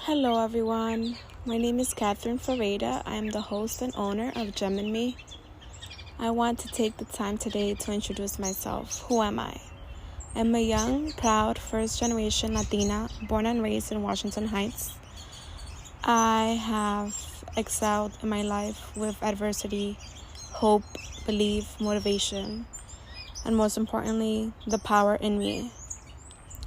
Hello everyone, my name is Catherine Ferreira. I am the host and owner of Gem and Me. I want to take the time today to introduce myself. Who am I? I'm a young, proud, first-generation Latina, born and raised in Washington Heights. I have excelled in my life with adversity, hope, belief, motivation, and most importantly, the power in me.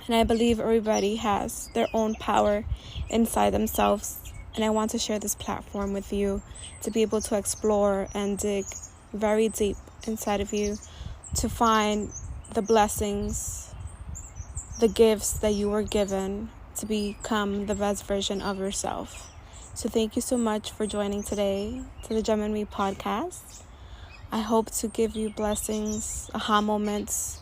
And I believe everybody has their own power inside themselves. And I want to share this platform with you to be able to explore and dig very deep inside of you to find the blessings, the gifts that you were given to become the best version of yourself. So thank you so much for joining today to the Gem and Me podcast. I hope to give you blessings, aha moments,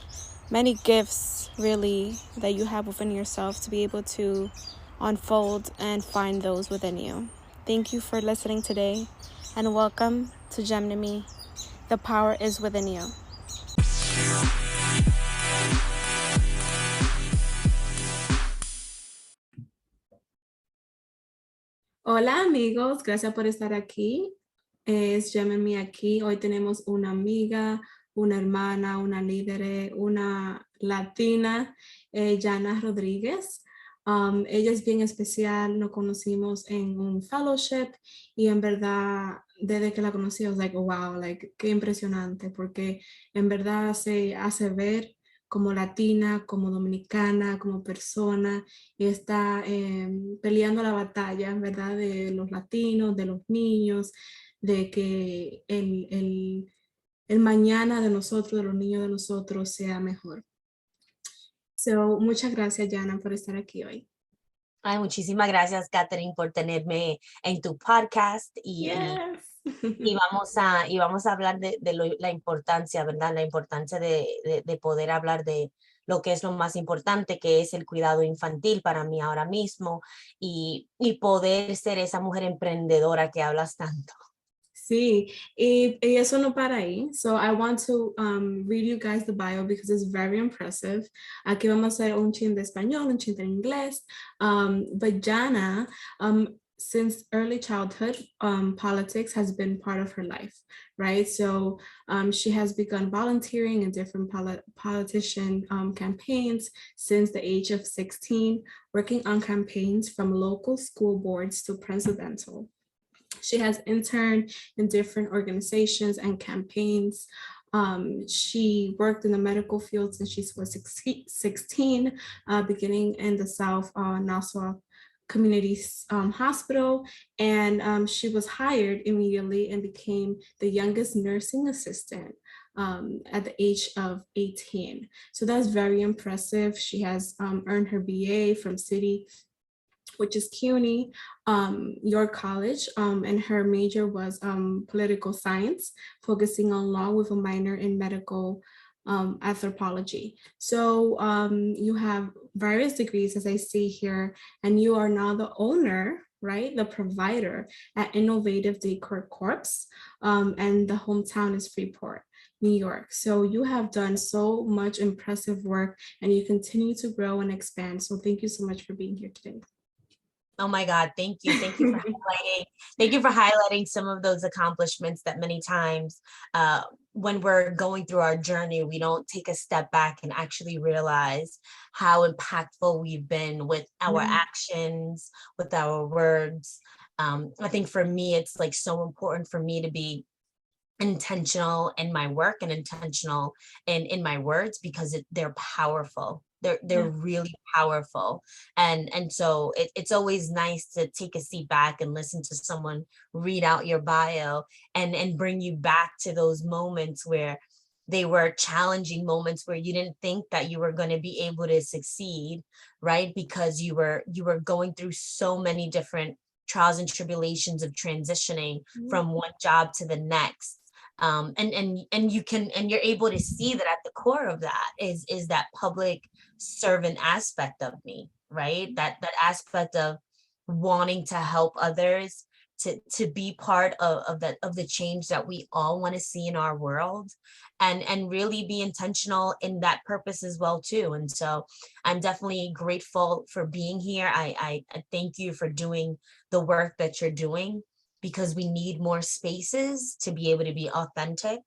many gifts really that you have within yourself to be able to unfold and find those within you. Thank you for listening today and welcome to Gem and Me. The power is within you. Hola amigos, gracias por estar aquí. Es Gem and Me aquí. Hoy tenemos una amiga, una hermana, una líder, una latina, Janna Rodríguez. Ella es bien especial, nos conocimos en un fellowship y en verdad desde que la conocí, I was like, oh, wow, like, qué impresionante, porque en verdad se hace ver como latina, como dominicana, como persona, y está peleando la batalla, ¿verdad? De los latinos, de los niños, de que el mañana de nosotros, de los niños de nosotros, sea mejor. So, muchas gracias, Janna, por estar aquí hoy. Ay, muchísimas gracias, Catherine, por tenerme en tu podcast Yes. y vamos a hablar de la importancia, ¿verdad? La importancia de poder hablar de lo que es lo más importante, que es el cuidado infantil para mí ahora mismo y poder ser esa mujer emprendedora que hablas tanto. Sí, y eso no para ahí. So I want to read you guys the bio because it's very impressive. Aquí vamos a hacer un chin de español, un chin de inglés. But Janna, since early childhood, politics has been part of her life, right? So she has begun volunteering in different politician campaigns since the age of 16, working on campaigns from local school boards to presidential. She has interned in different organizations and campaigns. She worked in the medical field since she was 16, beginning in the South Nassau Community Hospital, and she was hired immediately and became the youngest nursing assistant at the age of 18. So that's very impressive. She has earned her BA from City, which is CUNY, York College, and her major was political science, focusing on law with a minor in medical anthropology. So you have various degrees, as I see here, and you are now the owner, right, the provider at Innovative Decor Corps, and the hometown is Freeport, New York. So you have done so much impressive work and you continue to grow and expand. So thank you so much for being here today. Oh my God, thank you. Thank you for highlighting. Thank you for highlighting some of those accomplishments that many times when we're going through our journey, we don't take a step back and actually realize how impactful we've been with our actions, with our words. I think for me, it's like so important for me to be intentional in my work and intentional in my words because they're powerful. They're really powerful. And so it's always nice to take a seat back and listen to someone read out your bio and bring you back to those moments where they were challenging moments where you didn't think that you were going to be able to succeed, right? Because you were going through so many different trials and tribulations of transitioning from one job to the next. And you're able to see that at the core of that is that public servant aspect of me, right? That aspect of wanting to help others, to be part of the change that we all want to see in our world, and really be intentional in that purpose as well too. And so I'm definitely grateful for being here. I thank you for doing the work that you're doing, because we need more spaces to be able to be authentic,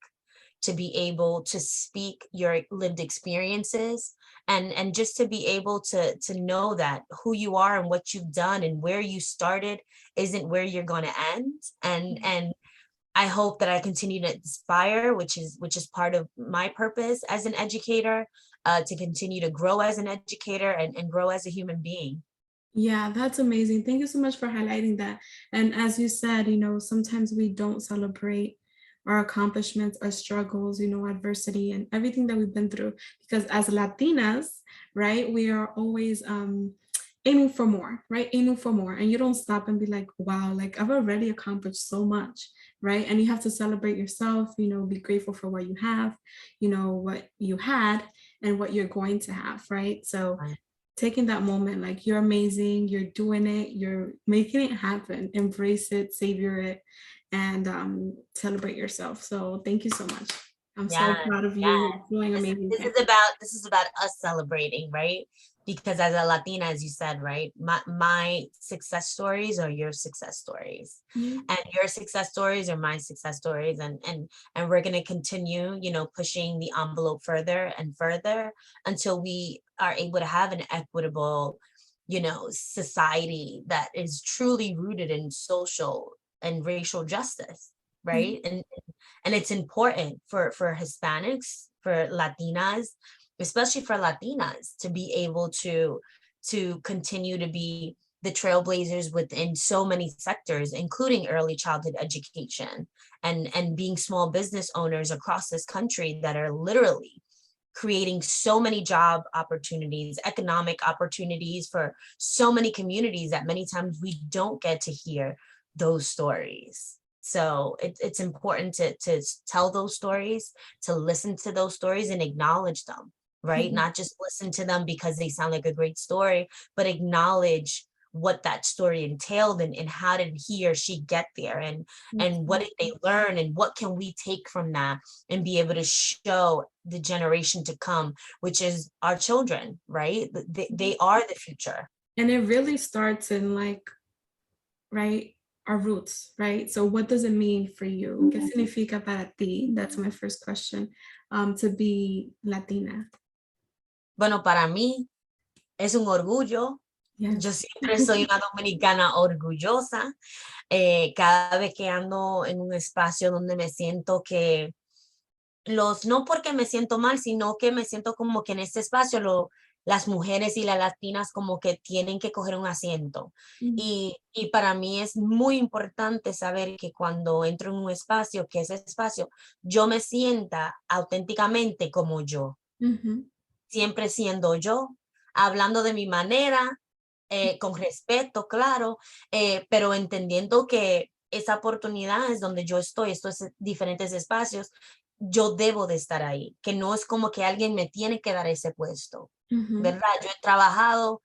to be able to speak your lived experiences, and just to be able to know that who you are and what you've done and where you started isn't where you're going to end. And I hope that I continue to inspire, which is part of my purpose as an educator, to continue to grow as an educator and grow as a human being. Yeah, that's amazing. Thank you so much for highlighting that. And as you said, sometimes we don't celebrate our accomplishments, our struggles, adversity and everything that we've been through. Because as Latinas, right, we are always aiming for more, right? Aiming for more. And you don't stop and be like, wow, like I've already accomplished so much, right? And you have to celebrate yourself, be grateful for what you have, what you had and what you're going to have, right? So Right. taking that moment, like you're amazing, you're doing it, you're making it happen, embrace it, savor it, and celebrate yourself. So thank you so much. I'm so Yeah, proud of yeah. you. You're doing amazing This things. is about us celebrating, right? Because as a Latina, as you said, right, my success stories are your success stories, Mhm. and your success stories are my success stories, and we're gonna continue, pushing the envelope further and further until we are able to have an equitable, society that is truly rooted in social and racial justice, Yeah. right? And it's important for Hispanics, for Latinas, especially for Latinas, to be able to continue to be the trailblazers within so many sectors, including early childhood education, and being small business owners across this country that are literally creating so many job opportunities, economic opportunities for so many communities that many times we don't get to hear those stories. So it's important to tell those stories, to listen to those stories and acknowledge them, right? Mhm. Not just listen to them because they sound like a great story, but acknowledge what that story entailed, and how did he or she get there, and what did they learn, and what can we take from that and be able to show the generation to come, which is our children, right? They are the future. And it really starts in like, right, our roots, right? So what does it mean for you? ¿Qué significa para ti? That's my first question. To be Latina. Bueno, para mí es un orgullo. Yo Yes. siempre soy una dominicana orgullosa. Cada vez que ando en un espacio donde me siento que no porque me siento mal, sino que me siento como que en este espacio las mujeres y las latinas como que tienen que coger un asiento. Mhm. Y para mí es muy importante saber que cuando entro en un espacio, que ese espacio, yo me sienta auténticamente como yo, Mhm. siempre siendo yo, hablando de mi manera, con respeto, claro, pero entendiendo que esa oportunidad es donde yo estoy, estos diferentes espacios, yo debo de estar ahí, que no es como que alguien me tiene que dar ese puesto, Mhm. ¿verdad? Yo he trabajado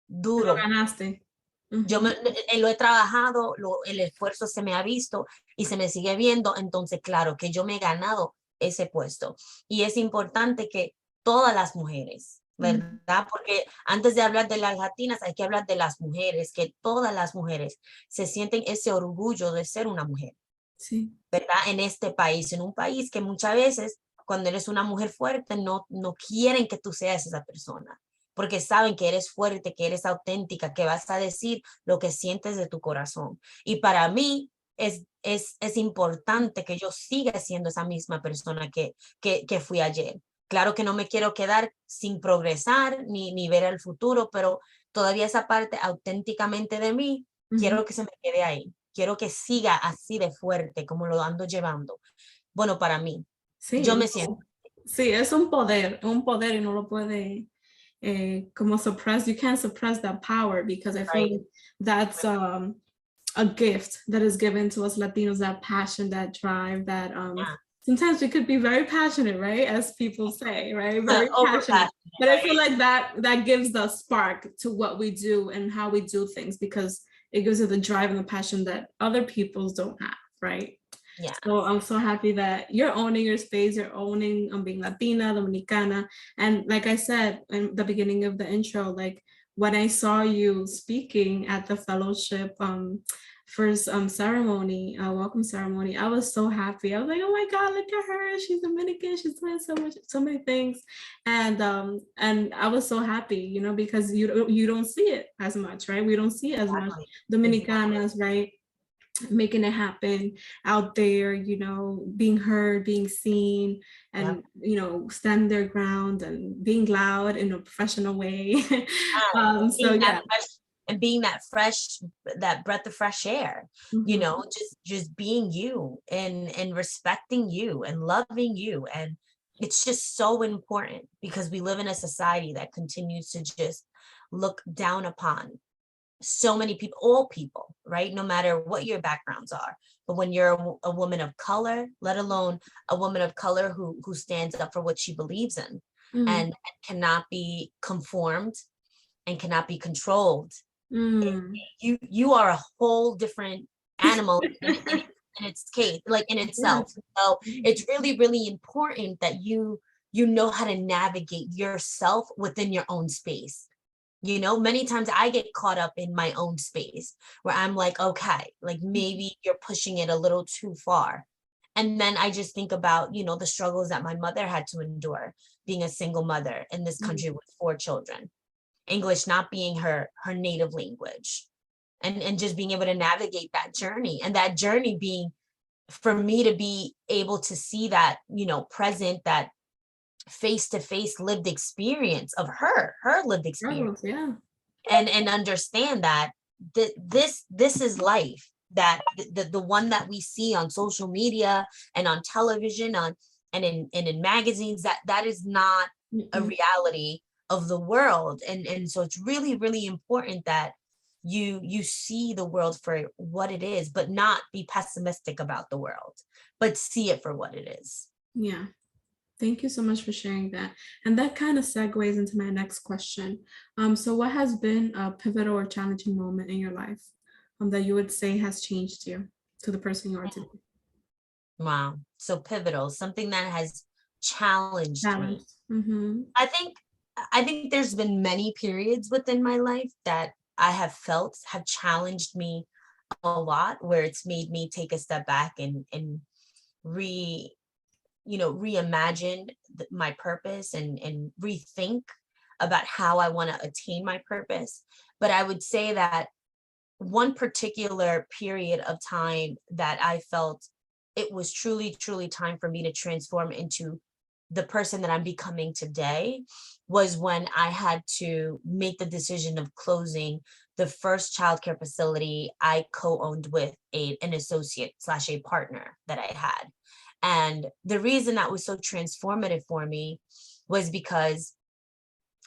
Te lo duro, ganaste. yo Mhm. lo he trabajado, el esfuerzo se me ha visto y se me sigue viendo, entonces claro que yo me he ganado ese puesto. Y es importante que todas las mujeres, Mhm. ¿verdad? Porque antes de hablar de las latinas hay que hablar de las mujeres, que todas las mujeres se sienten ese orgullo de ser una mujer, Sí. ¿verdad? En este país, en un país que muchas veces cuando eres una mujer fuerte no quieren que tú seas esa persona, porque saben que eres fuerte, que eres auténtica, que vas a decir lo que sientes de tu corazón. Y para mí es importante que yo siga siendo esa misma persona que fui ayer. Claro que no me quiero quedar sin progresar ni ver el futuro, pero todavía esa parte auténticamente de mí, Mhm. quiero que se me quede ahí. Quiero que siga así de fuerte como lo ando llevando. Bueno, para mí, yo Sí, me siento no. Sí, es un poder y no lo puede como suppress. You can't suppress that power because I feel right. like that's a gift that is given to us Latinos, that passion, that drive, that Yeah. sometimes we could be very passionate, right? As people say, right? Very passionate. Overpassionate, But I feel right? like that gives the spark to what we do and how we do things because it gives you the drive and the passion that other peoples don't have, right? Yeah. So I'm so happy that you're owning your space, you're owning being Latina, Dominicana. And like I said in the beginning of the intro, like when I saw you speaking at the fellowship first ceremony, welcome ceremony, I was so happy. I was like, oh my God, look at her. She's Dominican, she's doing so many things. And I was so happy, you know, because you don't see it as much, right? We don't see as much Exactly. Dominicanas, right? Making it happen out there, you know, being heard, being seen, Yep. and you know, stand their ground and being loud in a professional way. So Being that yeah. fresh, and being that fresh, that breath of fresh air, you Mhm. know, just being you and respecting you and loving you. And it's just so important because we live in a society that continues to just look down upon so many people, all people, right? No matter what your backgrounds are. But when you're a woman of color, let alone a woman of color who stands up for what she believes in Mhm. and cannot be conformed and cannot be controlled, Mm. you are a whole different animal in its case, like in Yeah. itself. So it's really, really important that you know how to navigate yourself within your own space. You know, many times I get caught up in my own space where I'm like, okay, like maybe you're pushing it a little too far. And then I just think about, you know, the struggles that my mother had to endure being a single mother in this Mhm. country with 4 children, English not being her native language, and just being able to navigate that journey, and that journey being, for me to be able to see that, you know, present, that face to face lived experience of her lived experience, Struggles, yeah. and understand that this is life, that the one that we see on social media and on television, on and in magazines, that is not a Mm-mm. reality of the world. And so it's really, really important that you see the world for what it is, but not be pessimistic about the world, but see it for what it is. Yeah. Thank you so much for sharing that. And that kind of segues into my next question. So what has been a pivotal or challenging moment in your life that you would say has changed you to the person you are today? Wow, so pivotal, something that has challenged Challenge. me. Mm-hmm. I think there's been many periods within my life that I have felt have challenged me a lot, where it's made me take a step back and re reimagine my purpose and rethink about how I want to attain my purpose. But I would say that one particular period of time that I felt it was truly, truly time for me to transform into the person that I'm becoming today was when I had to make the decision of closing the first childcare facility I co-owned with an associate slash a partner that I had. And the reason that was so transformative for me was because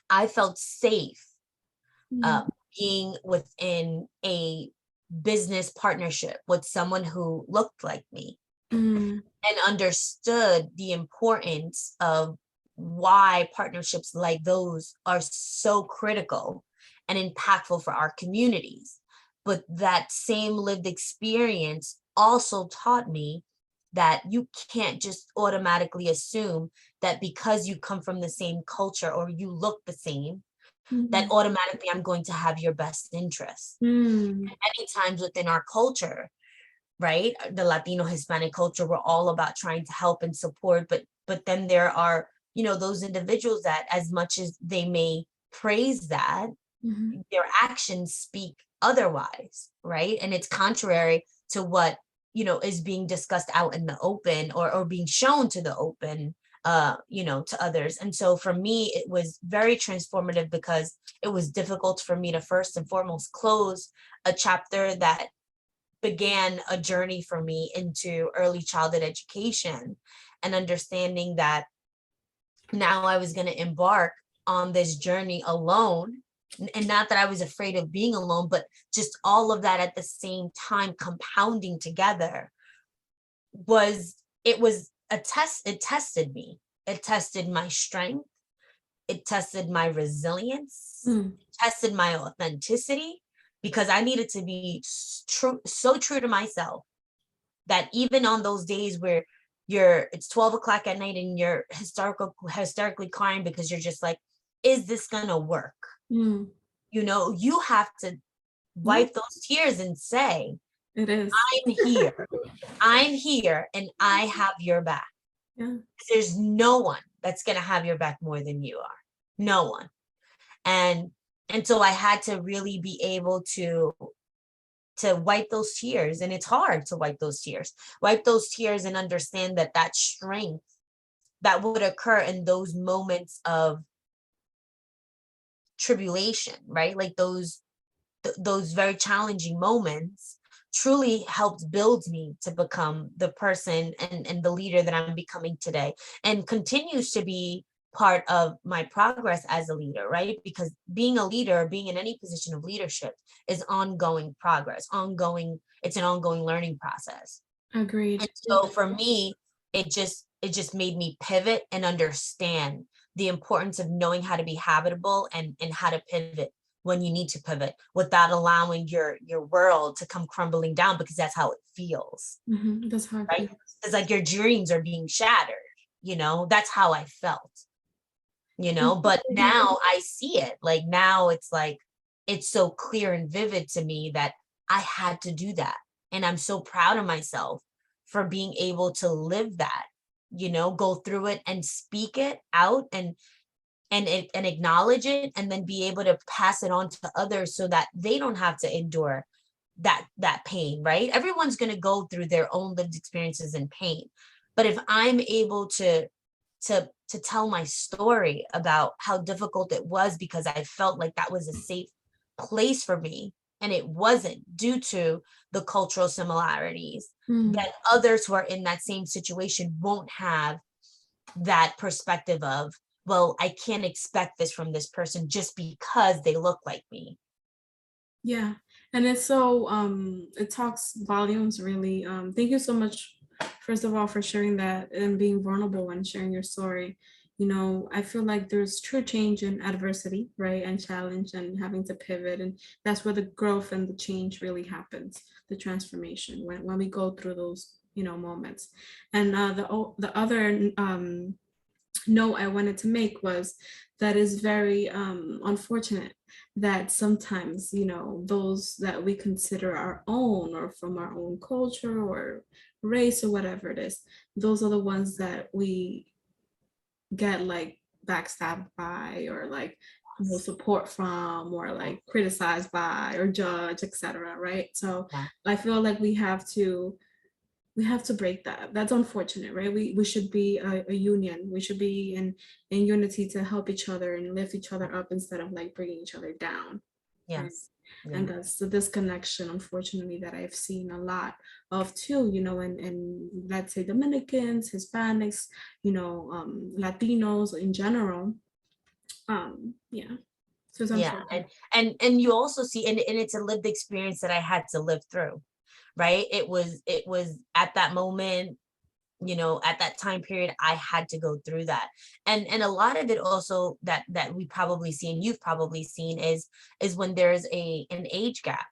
I felt safe uh, being within a business partnership with someone who looked like me Mm-hmm. and understood the importance of why partnerships like those are so critical and impactful for our communities. But that same lived experience also taught me that you can't just automatically assume that because you come from the same culture or you look the same, that Mm-hmm. automatically I'm going to have your best interest. Mm-hmm. Many times within our culture, right, the Latino Hispanic culture, we're all about trying to help and support, but then there are, you know, those individuals that, as much as they may praise that, Mm-hmm. their actions speak otherwise, right? And it's contrary to what, you know, is being discussed out in the open, or being shown to the open, you know, to others. And so for me, it was very transformative because it was difficult for me to first and foremost close a chapter that began a journey for me into early childhood education, and understanding that now I was going to embark on this journey alone. And not that I was afraid of being alone, but just all of that at the same time compounding together was, it was a test. It tested me. It tested my strength. It tested my resilience. Mm-hmm. It tested my authenticity. because I needed to be true, so true to myself, that even on those days where it's 12 o'clock at night and you're hysterically crying because you're just like, is this gonna work? Mm. You know, you have to Yeah, wipe those tears and say, it is. I'm here. I'm here and I have your back. Yeah. There's no one that's going to have your back more than you are. No one. And so I had to really be able to wipe those tears. And it's hard to wipe those tears. Wipe those tears and understand that that strength that would occur in those moments of tribulation, right? Like those very challenging moments truly helped build me to become the person and the leader that I'm becoming today, and continues to be part of my progress as a leader, right? Because being a leader, being in any position of leadership, is ongoing progress, it's an ongoing learning process. Agreed. And so for me, it just made me pivot and understand the importance of knowing how to be habitable and how to pivot when you need to pivot without allowing your world to come crumbling down, because that's how it feels, That's how it right? feels. It's like your dreams are being shattered, that's how I felt, but now I see it, like now it's like it's so clear and vivid to me that I had to do that, and I'm so proud of myself for being able to live that, go through it and speak it out and acknowledge it, and then be able to pass it on to others so that they don't have to endure that pain, right? Everyone's going to go through their own lived experiences and pain, but if I'm able to tell my story about how difficult it was because I felt like that was a safe place for me, and it wasn't, due to the cultural similarities, that others who are in that same situation won't have that perspective of, well, I can't expect this from this person just because they look like me. Yeah. And it's so it talks volumes really. Thank you so much, first of all, for sharing that and being vulnerable and sharing your story. I feel like there's true change in adversity, right? And challenge and having to pivot. And that's where the growth and the change really happens, the transformation when we go through those, moments. And the other note I wanted to make was that is very unfortunate that sometimes, those that we consider our own or from our own culture or race or whatever it is, those are the ones that we get like backstabbed by, or like no support from, or like criticized by, or judged, etc. Right? So Yeah. I feel like we have to break that. That's unfortunate, right? We should be a union. We should be in unity to help each other and lift each other up instead of like bringing each other down. Right? Yes. Yeah. And that's the disconnection, unfortunately, that I've seen a lot of too, and let's say Dominicans, Hispanics, Latinos in general. Yeah. So it's Yeah. unfortunate. And you also see, and it's a lived experience that I had to live through, right? It was at that moment, at that time period, I had to go through that. And a lot of it also that we probably see, and you've probably seen, is when there's an age gap,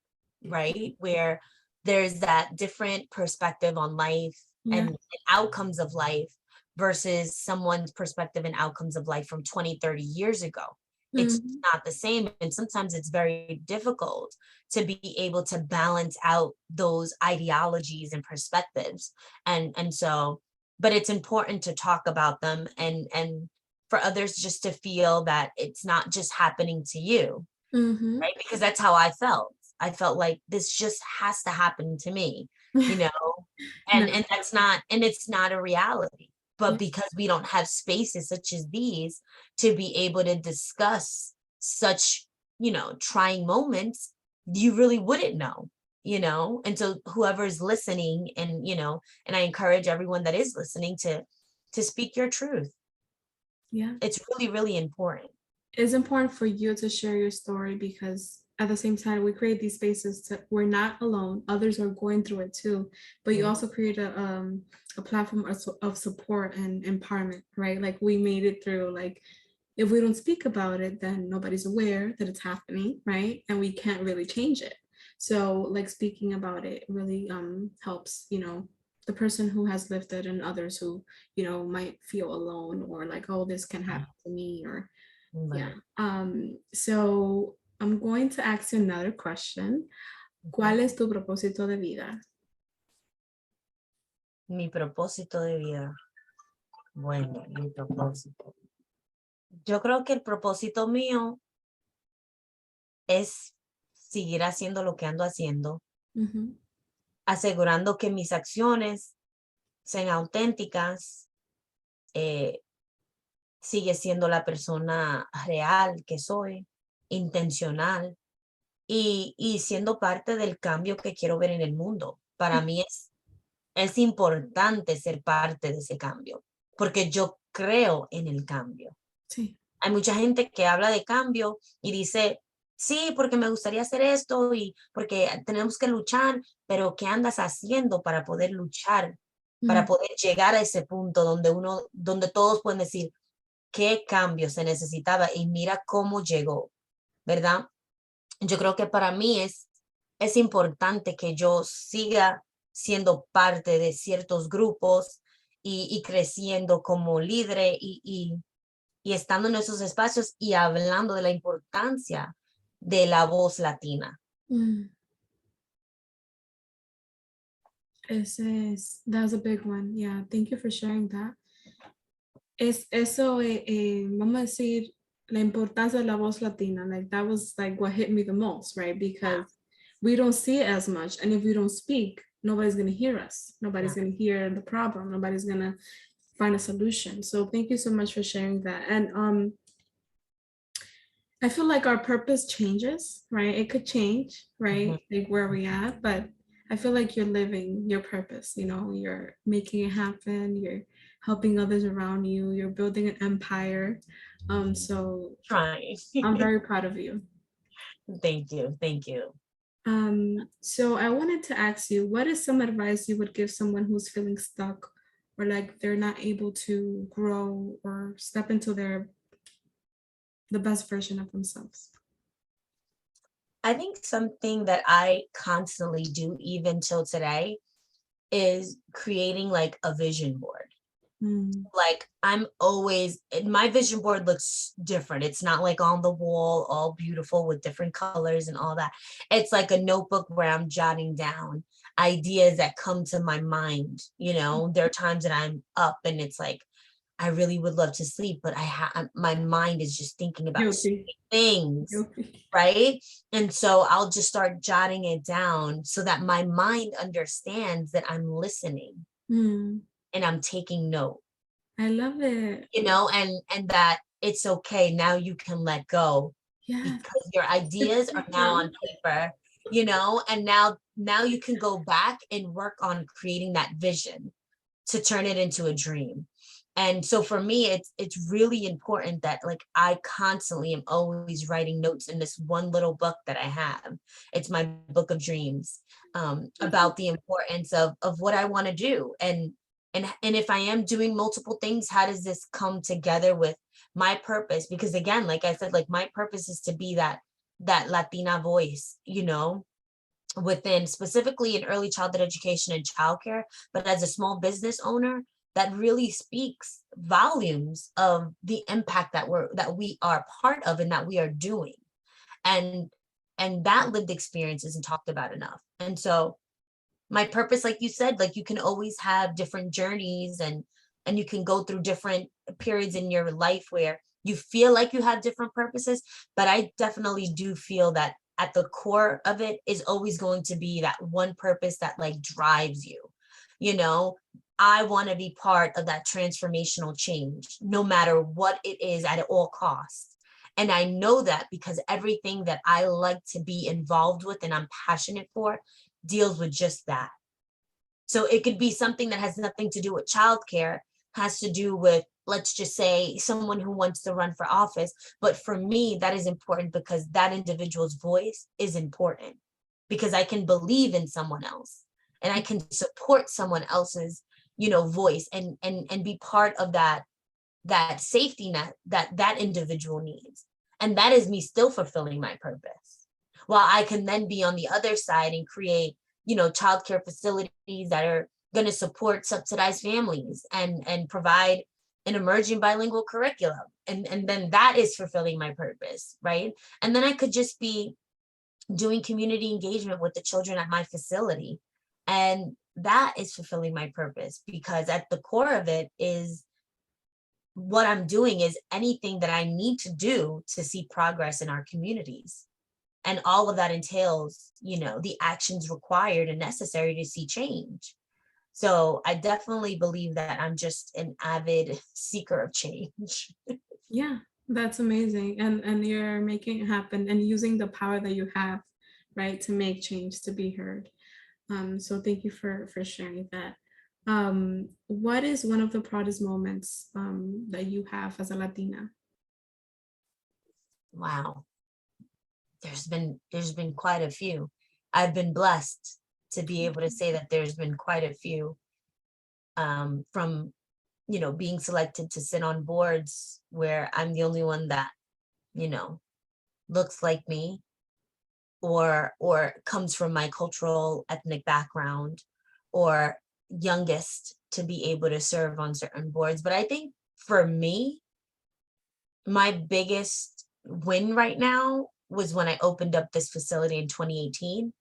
right? Where there's that different perspective on life Yeah. and outcomes of life versus someone's perspective and outcomes of life from 20, 30 years ago. It's Mhm. not the same. And sometimes it's very difficult to be able to balance out those ideologies and perspectives. And so, but it's important to talk about them, and for others just to feel that it's not just happening to you, Mhm. right? Because that's how I felt. I felt like this just has to happen to me, you know, No. and that's not, and it's not a reality. Yeah. But because we don't have spaces such as these to be able to discuss such, trying moments, you really wouldn't know. And so whoever's listening, and I encourage everyone that is listening to speak your truth. Yeah. It's really, really important. It's important for you to share your story, because at the same time we create these spaces to, we're not alone, others are going through it too, but you Yeah. also create a platform of support and empowerment, right? Like we made it through. Like if we don't speak about it, then nobody's aware that it's happening, right? And we can't really change it, So like speaking about it really helps, the person who has lived it and others who, might feel alone or like, oh, this can happen to me or yeah. Right. So I'm going to ask you another question. ¿Cuál es tu propósito de vida? Mi propósito de vida. Bueno, mi propósito. Yo creo que el propósito mío es seguir haciendo lo que ando haciendo, Ujú, asegurando que mis acciones sean auténticas, sigue siendo la persona real que soy, intencional y siendo parte del cambio que quiero ver en el mundo. Para mí es importante ser parte de ese cambio, porque yo creo en el cambio. sí. Hay mucha gente que habla de cambio y dice, sí, porque me gustaría hacer esto y porque tenemos que luchar, pero ¿qué andas haciendo para poder luchar, para Mm, poder llegar a ese punto donde todos pueden decir qué cambio se necesitaba y mira cómo llegó, ¿verdad? Yo creo que para mí es importante que yo siga siendo parte de ciertos grupos y creciendo como líder y estando en esos espacios y hablando de la importancia de la voz latina. mm. That's a big one. Yeah, thank you for sharing that. Eso, vamos a decir, la importancia de la voz latina. Like that was like what hit me the most, right? Yeah, Because we don't see it as much. And if we don't speak, nobody's going to hear us. Nobody's yeah. going to hear the problem. Nobody's going to find a solution. So thank you so much for sharing that. And I feel like our purpose changes, right? It could change, Mhm. right? Like where we at, but I feel like you're living your purpose, you're making it happen, you're helping others around you, you're building an empire. So Trying. I'm very proud of you. Thank you. Thank you. So I wanted to ask you, what is some advice you would give someone who's feeling stuck or like they're not able to grow or step into the best version of themselves? I think something that I constantly do, even till today, is creating like a vision board. Mm, Like I'm always, my vision board looks different. It's not like on the wall, all beautiful with different colors and all that. It's like a notebook where I'm jotting down ideas that come to my mind. There are times that I'm up and it's like, I really would love to sleep, but my mind is just thinking about so guilty. many things, Guilty. right? And so I'll just start jotting it down so that my mind understands that I'm listening Mm, and I'm taking note, I love it. and that it's okay. Now you can let go Yes, because your it's ideas are now different. on paper, and now you can go back and work on creating that vision to turn it into a dream. And so for me, it's really important that like I constantly am always writing notes in this one little book that I have. It's my book of dreams, about the importance of what I want to do. And if I am doing multiple things, how does this come together with my purpose? Because again, like I said, like my purpose is to be that Latina voice, within specifically in early childhood education and childcare, but as a small business owner, that really speaks volumes of the impact that we are part of and that we are doing. And and that lived experience isn't talked about enough. And so my purpose, like you said, like you can always have different journeys and you can go through different periods in your life where you feel like you have different purposes, but I definitely do feel that at the core of it is always going to be that one purpose that like drives you. you know I want to be part of that transformational change no matter what it is at all costs. And I know that because everything that I like to be involved with and I'm passionate for deals with just that. So it could be something that has nothing to do with childcare, has to do with, let's just say, someone who wants to run for office. But for me, that is important because that individual's voice is important because I can believe in someone else and I can support someone else's, voice and be part of that safety net that individual needs. And that is me still fulfilling my purpose while I can then be on the other side and create, childcare facilities that are going to support subsidized families and provide an emerging bilingual curriculum. And then that is fulfilling my purpose, right? And then I could just be doing community engagement with the children at my facility. And that is fulfilling my purpose, because at the core of it is what I'm doing is anything that I need to do to see progress in our communities. And all of that entails, the actions required and necessary to see change. So I definitely believe that I'm just an avid seeker of change. Yeah, that's amazing. And you're making it happen and using the power that you have, right, to make change, to be heard. So thank you for sharing that. What is one of the proudest moments that you have as a Latina? Wow. There's been quite a few. I've been blessed to be able to say that there's been quite a few, from being selected to sit on boards where I'm the only one that looks like me, or comes from my cultural ethnic background, or youngest to be able to serve on certain boards. But I think for me, my biggest win right now was when I opened up this facility in 2018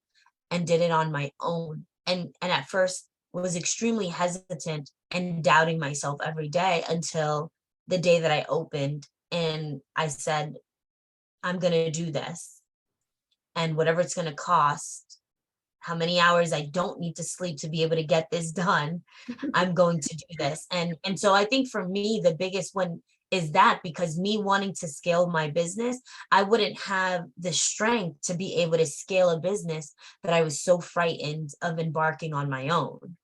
and did it on my own. And at first was extremely hesitant and doubting myself every day, until the day that I opened and I said, I'm going to do this, and whatever it's going to cost, how many hours I don't need to sleep to be able to get this done, I'm going to do this. And so I think for me, the biggest one is that, because me wanting to scale my business, I wouldn't have the strength to be able to scale a business that I was so frightened of embarking on my own.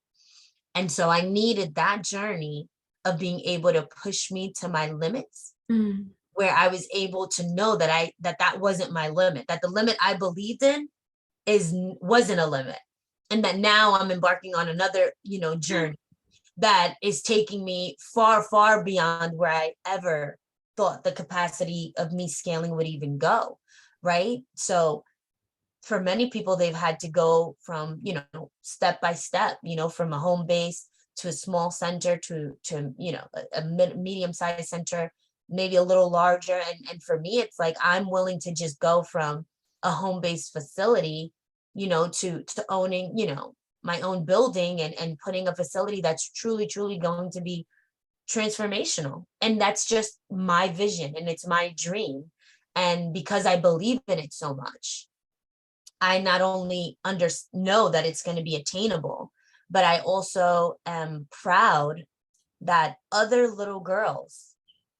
And so I needed that journey of being able to push me to my limits, where I was able to know that that wasn't my limit, that the limit I believed in wasn't a limit. And that now I'm embarking on another, journey that is taking me far, far beyond where I ever thought the capacity of me scaling would even go. Right. So for many people, they've had to go from, step by step, from a home base to a small center to a medium-sized center, maybe a little larger. And for me, it's like, I'm willing to just go from a home-based facility, to owning, my own building and putting a facility that's truly, truly going to be transformational. And that's just my vision and it's my dream. And because I believe in it so much, I not only know that it's going to be attainable, but I also am proud that other little girls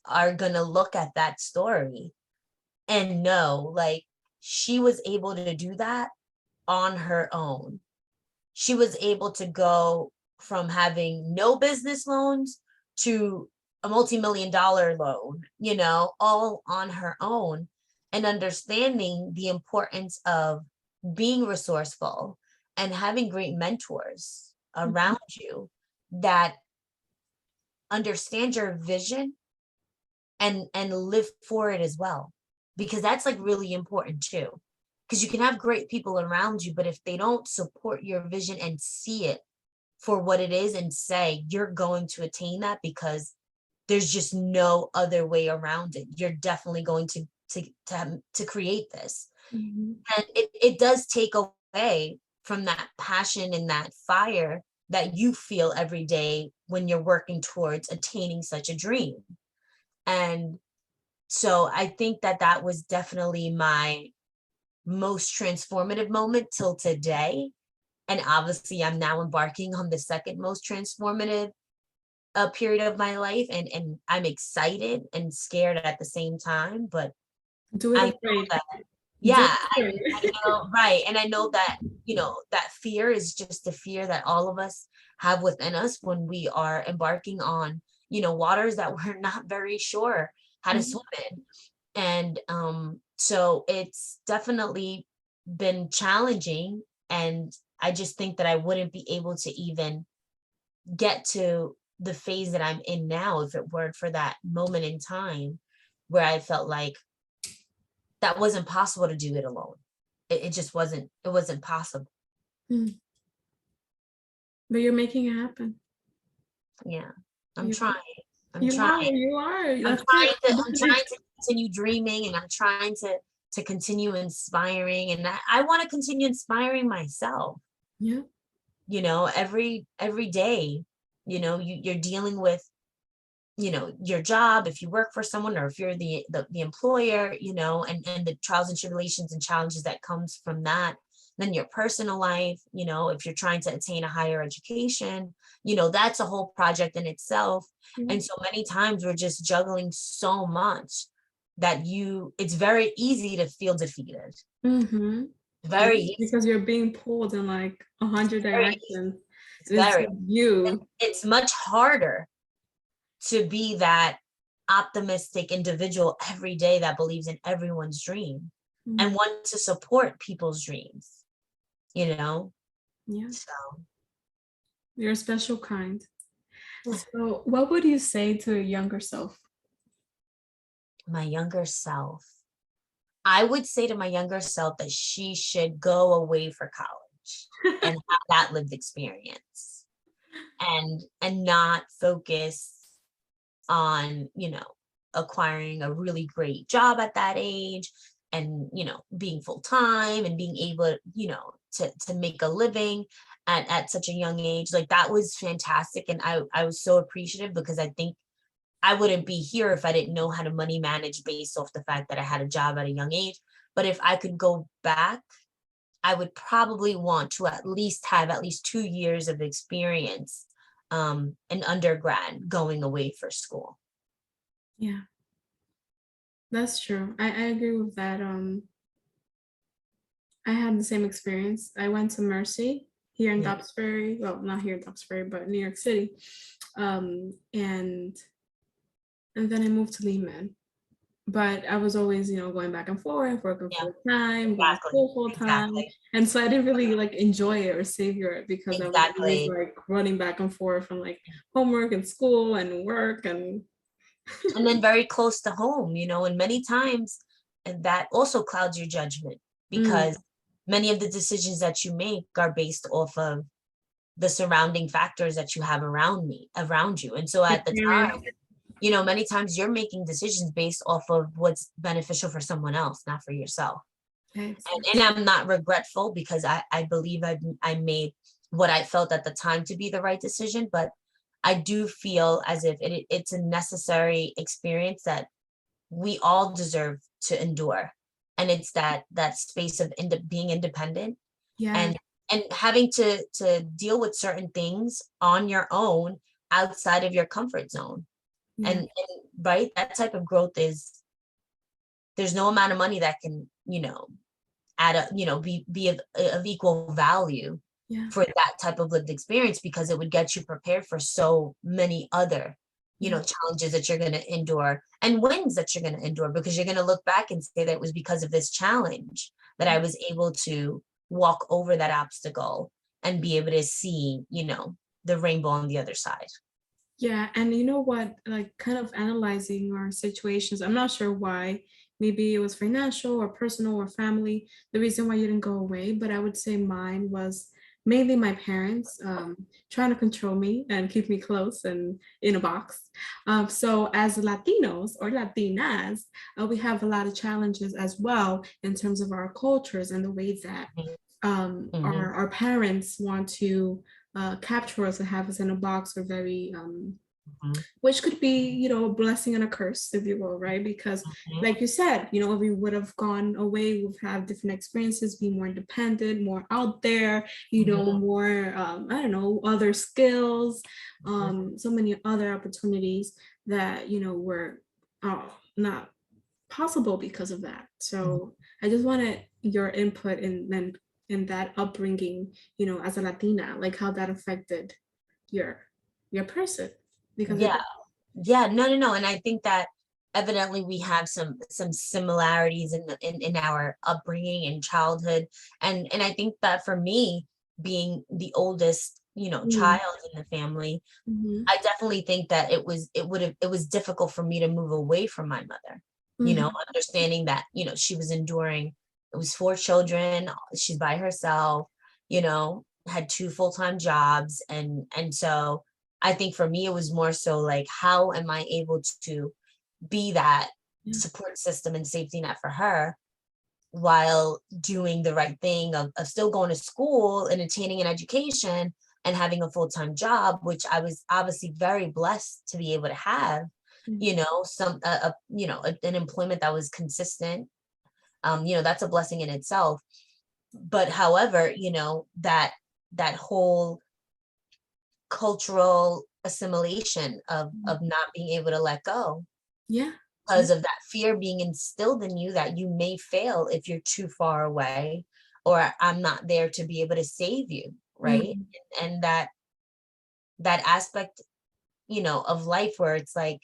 are going to look at that story and know, like, she was able to do that on her own. She was able to go from having no business loans to a multi-million-dollar loan, all on her own, and understanding the importance of being resourceful and having great mentors around you that understand your vision and live for it as well, because that's like really important too, because you can have great people around you, but if they don't support your vision and see it for what it is and say you're going to attain that because there's just no other way around it, you're definitely going to create this. And it does take away from that passion and that fire that you feel every day when you're working towards attaining such a dream. And so I think that was definitely my most transformative moment till today. And obviously I'm now embarking on the second most transformative period of my life. And I'm excited and scared at the same time, but Do it afraid. Yeah, I know, right. And I know that, that fear is just the fear that all of us have within us when we are embarking on, waters that we're not very sure how to swim in. And so it's definitely been challenging. And I just think that I wouldn't be able to even get to the phase that I'm in now if it weren't for that moment in time where I felt like that wasn't possible to do it alone. it just wasn't possible. Mm. But you're making it happen. Yeah, I'm You, trying. I'm you are, trying. you are. I'm That's trying it. to I'm trying to continue dreaming, and I'm trying to continue inspiring, and I want to continue inspiring myself. Yeah. Every day, you're dealing with, your job, if you work for someone, or if you're the employer, and the trials and tribulations and challenges that comes from that. Then your personal life, if you're trying to attain a higher education, that's a whole project in itself. Yeah. And so many times we're just juggling so much that it's very easy to feel defeated. Mm-hmm. Yeah, Very easy. because you're being pulled in like 100 Very easy. directions. It's It's very, you. it's much harder to be that optimistic individual every day that believes in everyone's dream Mm. and want to support people's dreams, Yeah, so you're a special kind. So, what would you say to your younger self? my younger self, I would say to my younger self that she should go away for college and have that lived experience, and not focus on, acquiring a really great job at that age, and, being full time and being able, to make a living at such a young age. Like, that was fantastic. And I was so appreciative, because I think I wouldn't be here if I didn't know how to money manage based off the fact that I had a job at a young age. But if I could go back, I would probably want to at least have at least 2 years of experience in undergrad going away for school. Yeah, that's true. I agree with that. I had the same experience. I went to Mercy here in Yeah. Dobbsbury. Well, not here in Dobbsbury, but New York City. And then I moved to Lehman. But I was always, going back and forth, working Yeah, full time, going to exactly. school full time. Exactly. And so I didn't really like enjoy it or savor it because I was always Exactly. like running back and forth from like homework and school and work and And then very close to home, and many times, and that also clouds your judgment, mm, because many of the decisions that you make are based off of the surrounding factors that you have around you. And so your at the parents. time, many times you're making decisions based off of what's beneficial for someone else, not for yourself. And I'm not regretful, because I believe I made what I felt at the time to be the right decision, but I do feel as if it's a necessary experience that we all deserve to endure. And it's that space of being independent, Yeah, and having to deal with certain things on your own, outside of your comfort zone. yeah, And right, that type of growth there's no amount of money that can, add up, be of equal value yeah, for that type of lived experience, because it would get you prepared for so many other, yeah, challenges that you're going to endure, and wins that you're going to endure, because you're going to look back and say that it was because of this challenge that I was able to walk over that obstacle and be able to see, the rainbow on the other side. yeah. And you know what? Like, kind of analyzing our situations. I'm not sure why. Maybe it was financial or personal or family, the reason why you didn't go away. But I would say mine was mainly my parents trying to control me and keep me close and in a box. So, as Latinos or Latinas, we have a lot of challenges as well in terms of our cultures and the ways that Mm-hmm. our parents want to capture us and have us in a box or very Mm-hmm. which could be a blessing and a curse, if you will, right? Because Mm-hmm. like you said, if we would have gone away, we've had different experiences, be more independent, more out there, more I don't know, other skills, so many other opportunities that were not possible because of that. Mm-hmm. So I just wanted your input in that upbringing, as a Latina, like how that affected your person because it Yeah. Yeah, no. And I think that evidently we have some similarities in our upbringing and childhood. And I think that for me, being the oldest, mm, child in the family, mhm, I definitely think that it was difficult for me to move away from my mother, mhm, understanding that, she was enduring It was 4 children. She's by herself, had 2 full-time jobs. And so I think for me, it was more so like, how am I able to be that support system and safety net for her while doing the right thing of still going to school and attaining an education and having a full-time job, which I was obviously very blessed to be able to have, an employment that was consistent. That's a blessing in itself. But however, that whole cultural assimilation of not being able to let go. Yeah. Because of that fear being instilled in you that you may fail if you're too far away, or I'm not there to be able to save you, right? And that aspect, of life where it's like,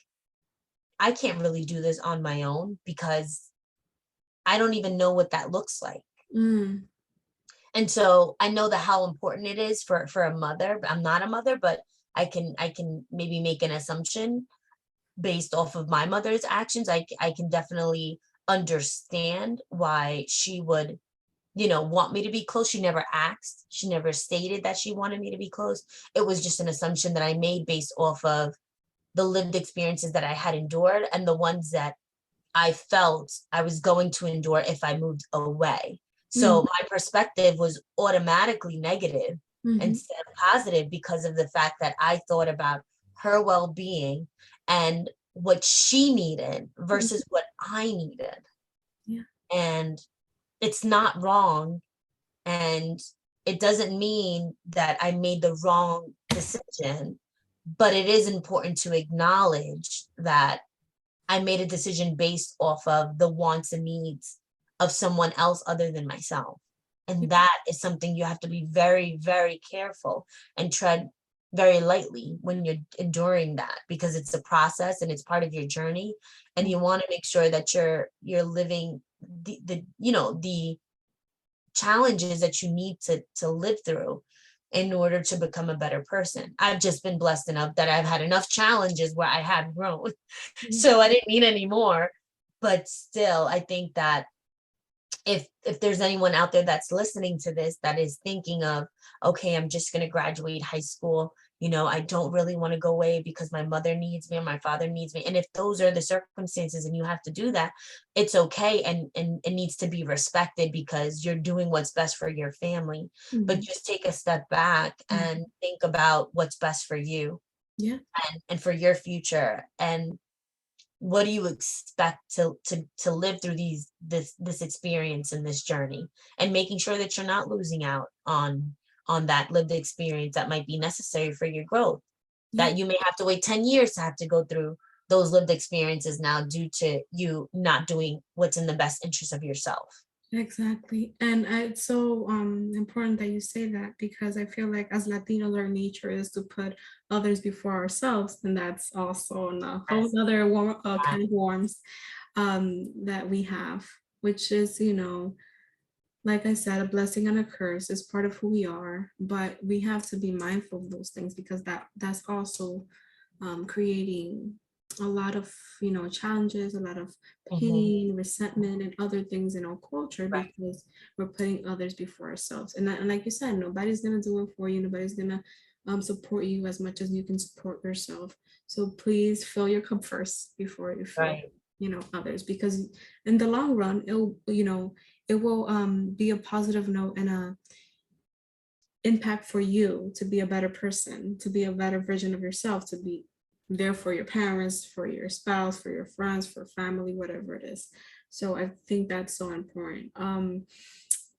I can't really do this on my own because I don't even know what that looks like. And so I know that how important it is for a mother. I'm not a mother, but I can maybe make an assumption based off of my mother's actions. I can definitely understand why she would, want me to be close. She never asked. She never stated that she wanted me to be close. It was just an assumption that I made based off of the lived experiences that I had endured and the ones that I felt I was going to endure if I moved away. So my perspective was automatically negative instead of positive because of the fact that I thought about her well-being and what she needed versus what I needed. Yeah. And it's not wrong. And it doesn't mean that I made the wrong decision, but it is important to acknowledge that I made a decision based off of the wants and needs of someone else other than myself. And that is something you have to be very, very careful and tread very lightly when you're enduring that, because it's a process and it's part of your journey. And you want to make sure that you're living the challenges that you need to live through in order to become a better person. I've just been blessed enough that I've had enough challenges where I have grown. So I didn't need any more. But still, I think that if there's anyone out there that's listening to this that is thinking of, okay, I'm just going to graduate high school, I don't really want to go away because my mother needs me or my father needs me. And if those are the circumstances and you have to do that, it's okay. And it needs to be respected because you're doing what's best for your family. But just take a step back and think about what's best for you and for your future. And what do you expect to live through this experience and this journey, and making sure that you're not losing out on that lived experience that might be necessary for your growth, that you may have to wait 10 years to have to go through those lived experiences now due to you not doing what's in the best interest of yourself. Exactly. And it's so important that you say that, because I feel like as Latinos, our nature is to put others before ourselves. And that's also a whole other kind of worms that we have, which is, like I said, a blessing and a curse is part of who we are. But we have to be mindful of those things, because that's also creating a lot of challenges, a lot of pain, resentment, and other things in our culture, because we're putting others before ourselves. And like you said, nobody's gonna do it for you. Nobody's gonna support you as much as you can support yourself. So please fill your cup first before you fill others, because in the long run it will be a positive note and a impact for you to be a better person, to be a better version of yourself, to be there for your parents, for your spouse, for your friends, for family, whatever it is. So I think that's so important. I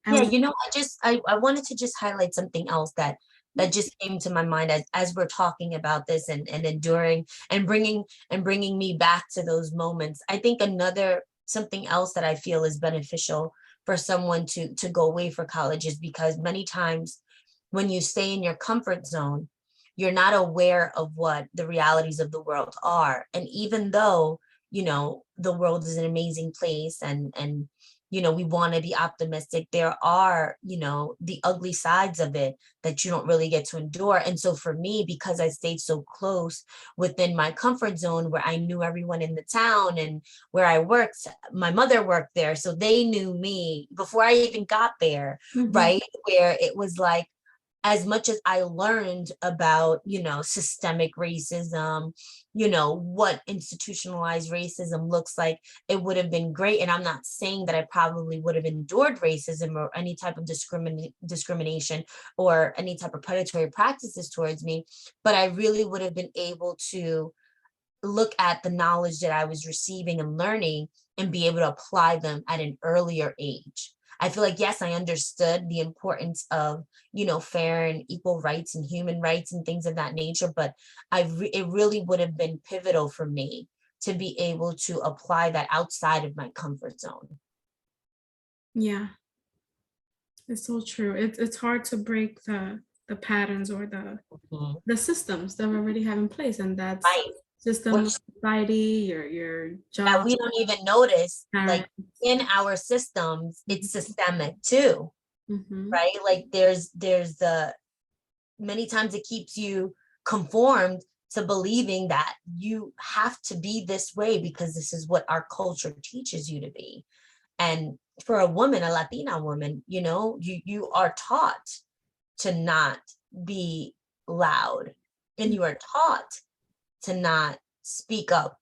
wanted to just highlight something else that just came to my mind as we're talking about this and enduring and bringing me back to those moments. I think something else that I feel is beneficial for someone to go away for college is because many times when you stay in your comfort zone, you're not aware of what the realities of the world are. And even though, the world is an amazing place and we want to be optimistic. There are, the ugly sides of it that you don't really get to endure. And so for me, because I stayed so close within my comfort zone where I knew everyone in the town and where I worked, my mother worked there. So they knew me before I even got there, right? Where it was like, as much as I learned about, systemic racism, what institutionalized racism looks like, it would have been great. And I'm not saying that I probably would have endured racism or any type of discrimination or any type of predatory practices towards me, but I really would have been able to look at the knowledge that I was receiving and learning and be able to apply them at an earlier age. I feel like, yes, I understood the importance of, fair and equal rights and human rights and things of that nature, but it really would have been pivotal for me to be able to apply that outside of my comfort zone. Yeah, it's so true. It's hard to break the patterns or the systems that we already have in place, and that's Right. system of society, your That job, we don't even notice, like parents. in our systems, it's systemic too, Mhm. right? Like there's the many times it keeps you conformed to believing that you have to be this way because this is what our culture teaches you to be. And for a woman, a Latina woman, you are taught to not be loud, and you are taught to not speak up,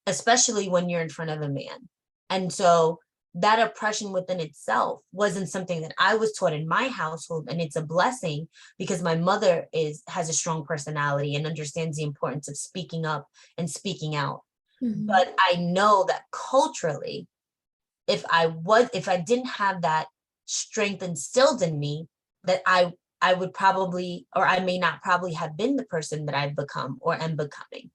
especially when you're in front of a man. And so that oppression within itself wasn't something that I was taught in my household. And it's a blessing because my mother has a strong personality and understands the importance of speaking up and speaking out. But I know that culturally, if I didn't have that strength instilled in me, that I would probably, or I may not probably have been the person that I've become or am becoming,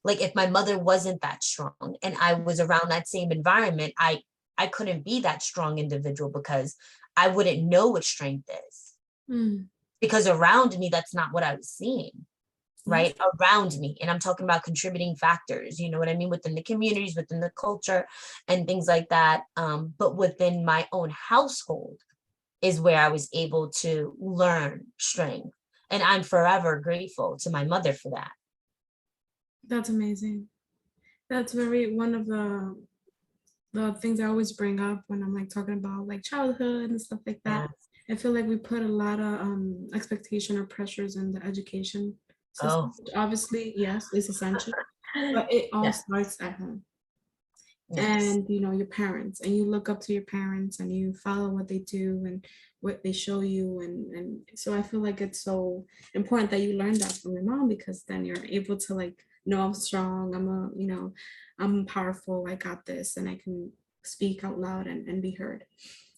like if my mother wasn't that strong and I was around that same environment, I couldn't be that strong individual because I wouldn't know what strength is. Because around me, that's not what I was seeing. Right around me. And I'm talking about contributing factors, you know what I mean, within the communities, within the culture and things like that. But within my own household is where I was able to learn strength. And I'm forever grateful to my mother for that. That's amazing. That's one of the things I always bring up when I'm like talking about like childhood and stuff like that. Yeah. I feel like we put a lot of expectation or pressures in the education system, Oh, which obviously, yes, is essential, but it all yeah. starts at home. Yes. And your parents, and you look up to your parents and you follow what they do and what they show you, and so I feel like it's so important that you learn that from your mom, because then you're able to like, no, I'm strong, I'm powerful, I got this, and I can speak out loud and be heard.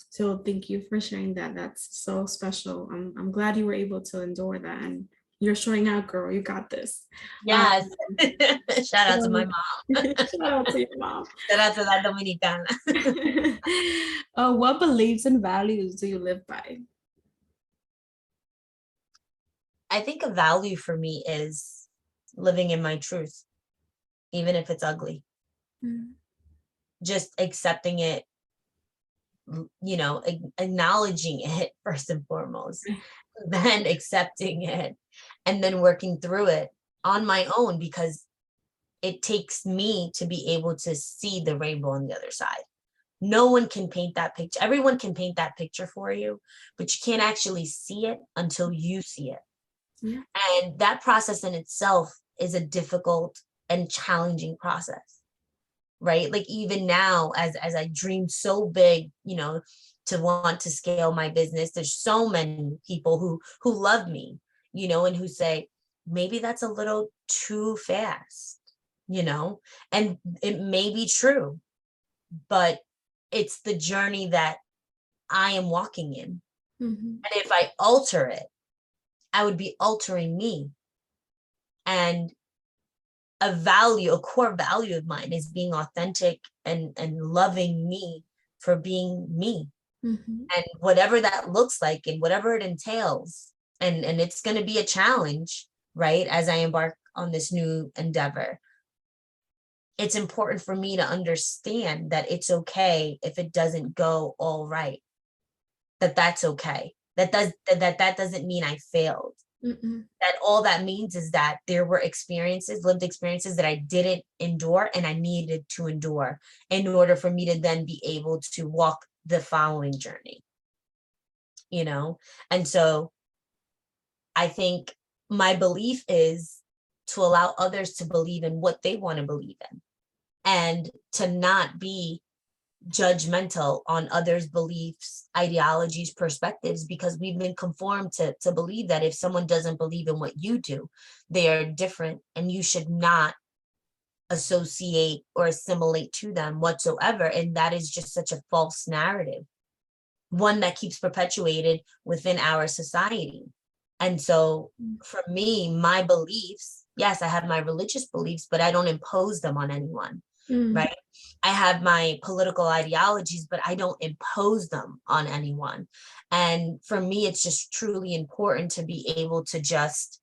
So thank you for sharing that. That's so special. I'm glad you were able to endure that, and you're showing out, girl, you got this. Yes. Shout out to my So mom. shout out to your mom. Shout out to that Dominicana. What beliefs and values do you live by? I think a value for me is living in my truth, even if it's ugly. Just accepting it, acknowledging it first and foremost, then accepting it, and then working through it on my own, because it takes me to be able to see the rainbow on the other side. No one can paint that picture. Everyone can paint that picture for you, but you can't actually see it until you see it. Yeah. And that process in itself is a difficult and challenging process, right? Like even now, as I dream so big, to want to scale my business, there's so many people who love me, and who say, maybe that's a little too fast, and it may be true, but it's the journey that I am walking in. And if I alter it, I would be altering me. And a core value of mine is being authentic and loving me for being me. And whatever that looks like and whatever it entails. And it's going to be a challenge, right? As I embark on this new endeavor. it's important for me to understand that it's okay if it doesn't go all right, that's okay. That doesn't mean I failed. Mm-mm. That all that means is that there were experiences, lived experiences that I didn't endure and I needed to endure in order for me to then be able to walk the following journey, you know? And so I think my belief is to allow others to believe in what they want to believe in and to not be judgmental on others' beliefs, ideologies, perspectives, because we've been conformed to believe that if someone doesn't believe in what you do, they are different and you should not associate or assimilate to them whatsoever. And that is just such a false narrative, one that keeps perpetuated within our society. And so for me, my beliefs, yes, I have my religious beliefs, but I don't impose them on anyone. Right. I have my political ideologies, but I don't impose them on anyone. And for me, it's just truly important to be able to just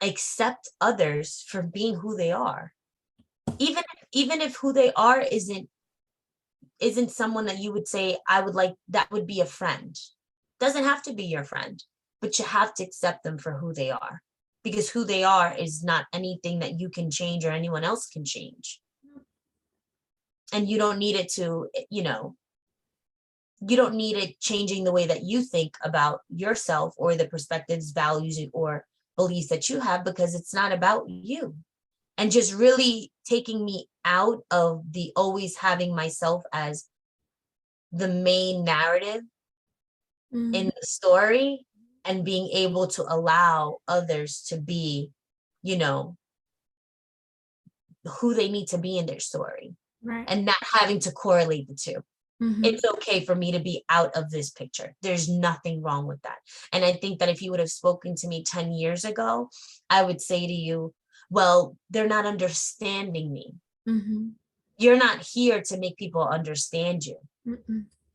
accept others for being who they are. Even if who they are isn't someone that you would say, I would like, that would be a friend. Doesn't have to be your friend, but you have to accept them for who they are. Because who they are is not anything that you can change or anyone else can change. And you don't need it to, you don't need it changing the way that you think about yourself or the perspectives, values, or beliefs that you have, because it's not about you. And just really taking me out of the always having myself as the main narrative in the story and being able to allow others to be, who they need to be in their story. Right. And not having to correlate the two. It's okay for me to be out of this picture. There's nothing wrong with that. And I think that if you would have spoken to me 10 years ago, I would say to you, well, they're not understanding me. You're not here to make people understand you.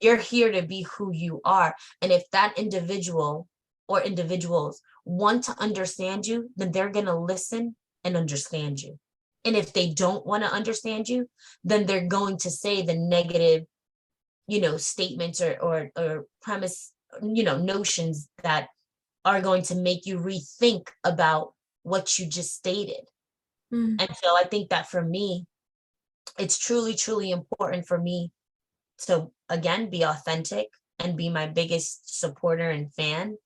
You're here to be who you are. And if that individual or individuals want to understand you, then they're going to listen and understand you. And if they don't want to understand you, then they're going to say the negative, statements or premise, notions that are going to make you rethink about what you just stated. And so I think that for me, it's truly, truly important for me to, again, be authentic and be my biggest supporter and fan,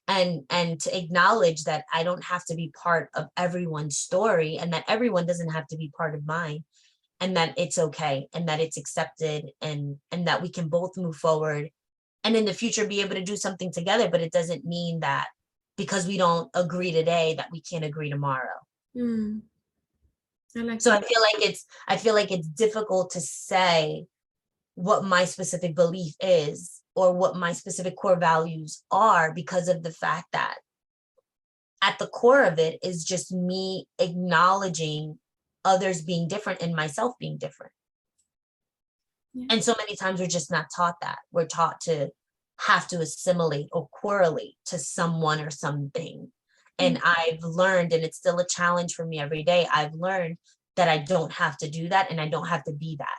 and to acknowledge that I don't have to be part of everyone's story and that everyone doesn't have to be part of mine, and that it's okay and that it's accepted, and that we can both move forward and in the future be able to do something together. But it doesn't mean that because we don't agree today that we can't agree tomorrow. So I feel like it's difficult to say what my specific belief is or what my specific core values are, because of the fact that at the core of it is just me acknowledging others being different and myself being different. And so many times we're just not taught that. We're taught to have to assimilate or correlate to someone or something. And I've learned, and it's still a challenge for me every day, I've learned that I don't have to do that and I don't have to be that.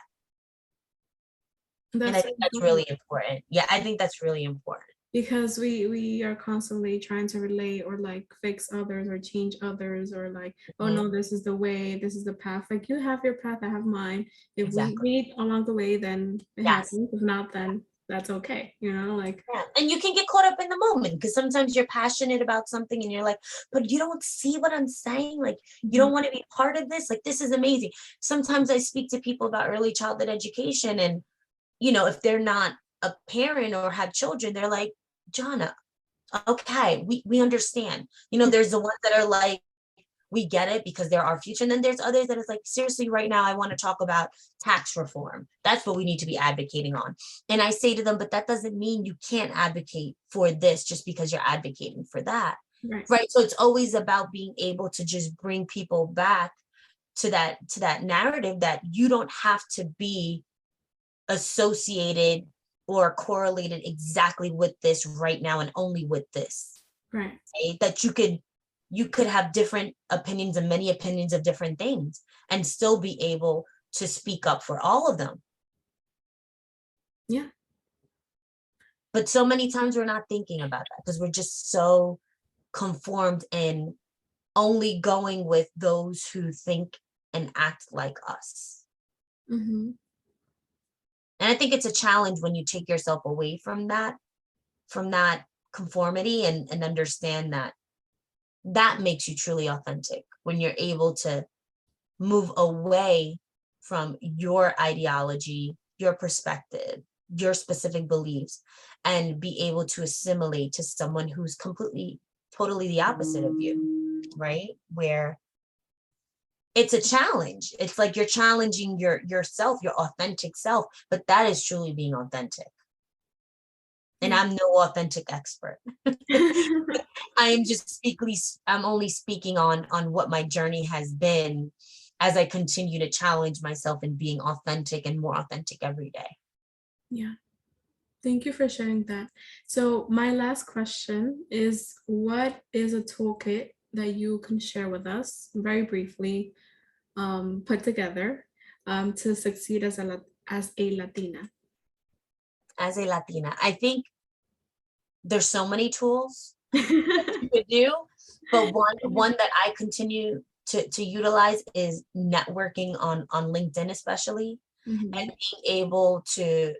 And I think that's really important. Yeah, I think that's really important. Because we are constantly trying to relate or like fix others or change others, or like, oh no, this is the way, this is the path. Like, you have your path, I have mine. If we meet along the way, then it happens. If not, then that's okay, like. Yeah. And you can get caught up in the moment because sometimes you're passionate about something and you're like, but you don't see what I'm saying. Like, you don't want to be part of this. Like, this is amazing. Sometimes I speak to people about early childhood education, and if they're not a parent or have children, they're like, Janna, okay, we understand. There's the ones that are like, we get it because they're our future. And then there's others that is like, seriously, right now, I want to talk about tax reform. That's what we need to be advocating on. And I say to them, but that doesn't mean you can't advocate for this just because you're advocating for that. Right. So it's always about being able to just bring people back to that narrative that you don't have to be associated or correlated exactly with this right now and only with this. Right. That you could you could have different opinions and many opinions of different things and still be able to speak up for all of them. Yeah. But so many times we're not thinking about that because we're just so conformed in only going with those who think and act like us. Mm-hmm. And I think it's a challenge when you take yourself away from that conformity and understand that that makes you truly authentic when you're able to move away from your ideology, your perspective, your specific beliefs, and be able to assimilate to someone who's completely, totally the opposite of you, right? Where it's a challenge. It's like you're challenging yourself, your authentic self, but that is truly being authentic. And I'm no authentic expert. I'm only speaking on what my journey has been as I continue to challenge myself in being authentic and more authentic every day. Yeah. Thank you for sharing that. So my last question is, what is a toolkit that you can share with us very briefly, put together, to succeed as a Latina? As a Latina, I think there's so many tools you could do, but one that I continue to utilize is networking on LinkedIn, especially, Mhm. and being able to,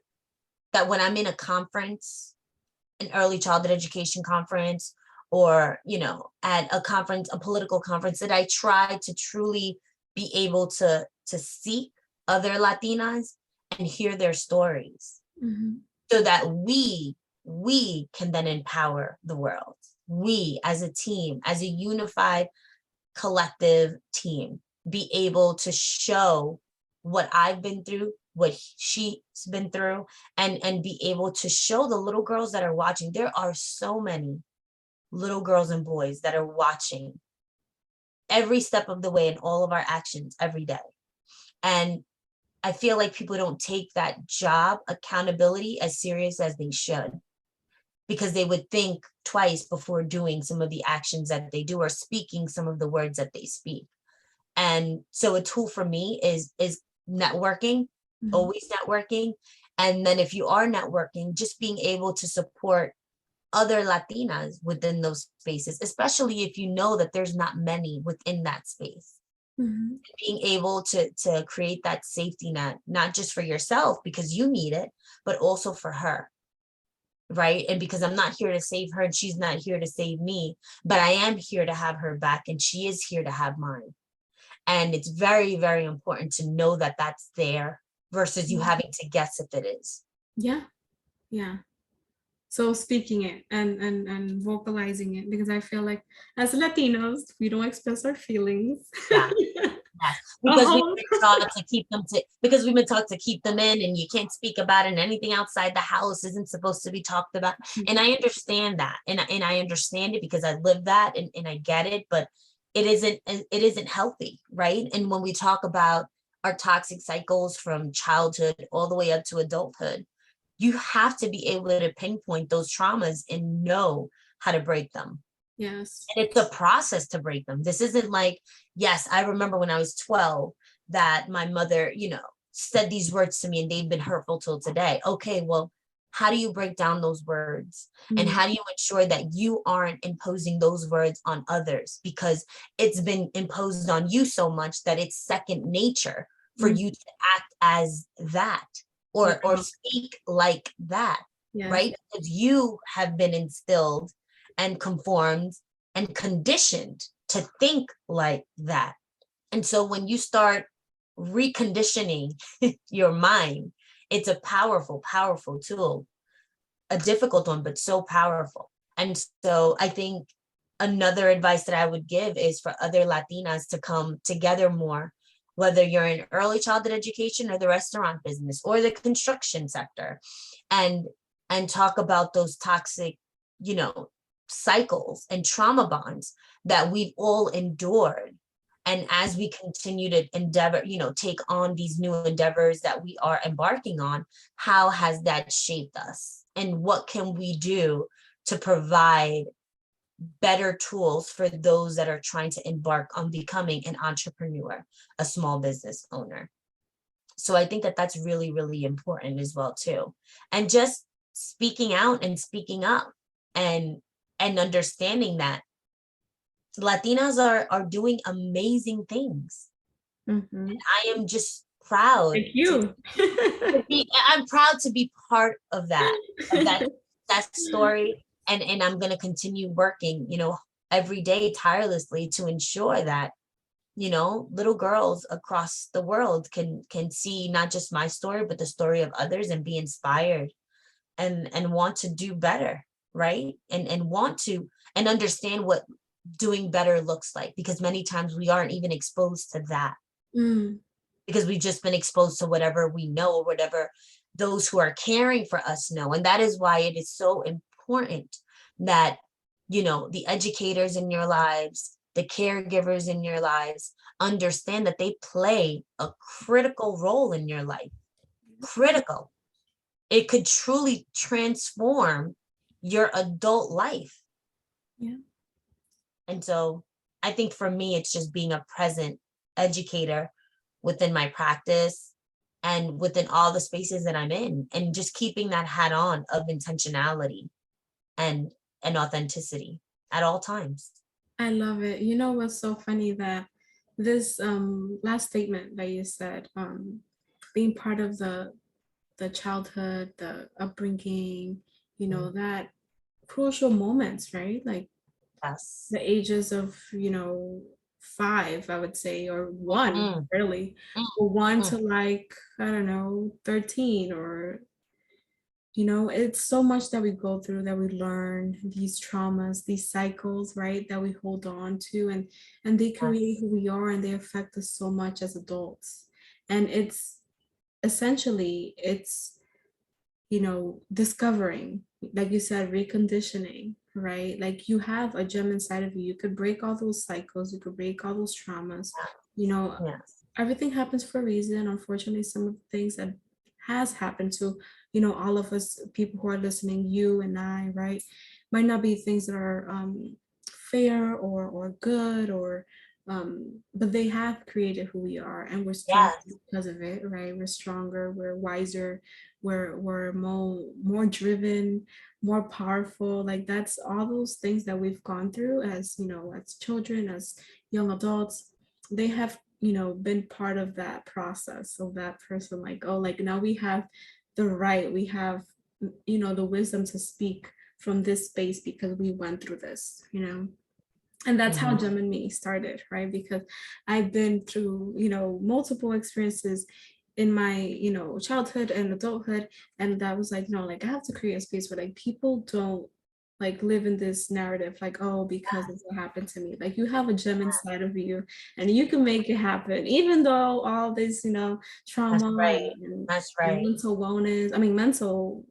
that when I'm in a conference, an early childhood education conference, or, at a conference, a political conference, that I try to truly be able to seek other Latinas and hear their stories Mhm. so that we can then empower the world. We as a team, as a unified collective team, be able to show what I've been through, what she's been through, and be able to show the little girls that are watching. There are so many little girls and boys that are watching every step of the way in all of our actions every day. And I feel like people don't take that job accountability as serious as they should, because they would think twice before doing some of the actions that they do or speaking some of the words that they speak. And so a tool for me is networking, always networking. And then if you are networking, just being able to support other Latinas within those spaces, especially if you know that there's not many within that space. Mhm. Being able to create that safety net, not just for yourself because you need it, but also for her. Right. And because I'm not here to save her and she's not here to save me, but I am here to have her back and she is here to have mine. And it's very, very important to know that that's there versus you having to guess if it is. Yeah. Yeah. So speaking it and vocalizing it, because I feel like as Latinos, we don't express our feelings. Yeah. Yes. Because we've been taught to keep them in, and you can't speak about it, and anything outside the house isn't supposed to be talked about. And I understand that. And I understand it because I live that and I get it, but it isn't healthy, right? And when we talk about our toxic cycles from childhood all the way up to adulthood, you have to be able to pinpoint those traumas and know how to break them. Yes. And it's a process to break them. This isn't like, yes, I remember when I was 12 that my mother, said these words to me and they've been hurtful till today. Okay, well, how do you break down those words? And how do you ensure that you aren't imposing those words on others? Because it's been imposed on you so much that it's second nature for you to act as that or speak like that, Yes. right? Because you have been instilled and conformed and conditioned to think like that. And so when you start reconditioning your mind, it's a powerful, powerful tool, a difficult one, but so powerful. And so I think another advice that I would give is for other Latinas to come together more, whether you're in early childhood education or the restaurant business or the construction sector, and talk about those toxic, cycles and trauma bonds that we've all endured. And as we continue to endeavor, take on these new endeavors that we are embarking on, how has that shaped us? And what can we do to provide better tools for those that are trying to embark on becoming an entrepreneur, a small business owner. So I think that that's really, really important as well too. And just speaking out and speaking up, and understanding that Latinas are doing amazing things. Mhm. I am just proud Thank you. I'm proud to be part of that story. And I'm going to continue working, every day tirelessly to ensure that, little girls across the world can see not just my story, but the story of others, and be inspired and want to do better, right? And want to, and understand what doing better looks like, because many times we aren't even exposed to that, Mm, because we've just been exposed to whatever we know, or whatever those who are caring for us know. And that is why it is so important that, the educators in your lives, the caregivers in your lives, understand that they play a critical role in your life. Critical. It could truly transform your adult life. yeah. And so I think for me, it's just being a present educator within my practice and within all the spaces that I'm in, and just keeping that hat on of intentionality and authenticity at all times. I love it. You know what's so funny, that this last statement that you said, being part of the childhood, the upbringing, Mm. that crucial moments, right? Like Yes. the ages of, 5, I would say, or one, Mm, really, mm, or one mm. to like, I don't know, 13, or it's so much that we go through, that we learn these traumas, these cycles, right, that we hold on to, and they create Yes. who we are, and they affect us so much as adults. And it's essentially, it's discovering, like you said, reconditioning, right? Like you have a gem inside of you. You could break all those cycles, you could break all those traumas. You know, Yes. everything happens for a reason. Unfortunately, some of the things that has happened to, all of us, people who are listening, you and I, right, might not be things that are fair or good, or but they have created who we are, and we're strong Yes. because of it, right? We're stronger, we're wiser, we're more driven, more powerful. Like that's all those things that we've gone through as, as children, as young adults. They have, been part of that process of that person, like, oh, like now we have the right, we have, the wisdom to speak from this space because we went through this, and that's how Mhm. Gem and Me started, right? Because I've been through, multiple experiences in my, childhood and adulthood. And that was like, no, like I have to create a space where like people don't like live in this narrative, like, oh, because of what happened to me. Like you have a gem inside of you and you can make it happen, even though all this, That's trauma right. That's and right. mental wellness, I mean, mental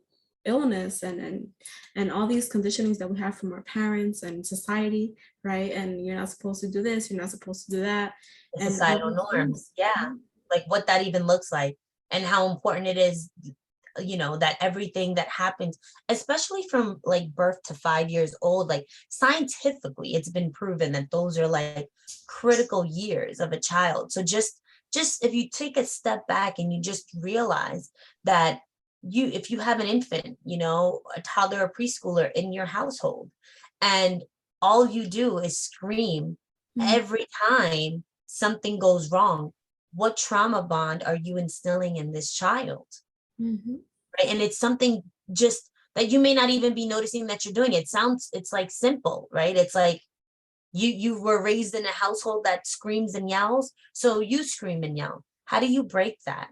illness and all these conditionings that we have from our parents and society, right? And you're not supposed to do this, you're not supposed to do that. The And all societal these things. norms. Yeah. Like what that even looks like, and how important it is, that everything that happens, especially from like birth to 5 years old, like scientifically, it's been proven that those are like critical years of a child. So just if you take a step back and you just realize that if you have an infant, a toddler, a preschooler in your household, and all you do is scream Mm, every time something goes wrong, what trauma bond are you instilling in this child? mhm, Right? And it's something just that you may not even be noticing that you're doing. It's like simple, right? It's like you were raised in a household that screams and yells, so you scream and yell. How do you break that?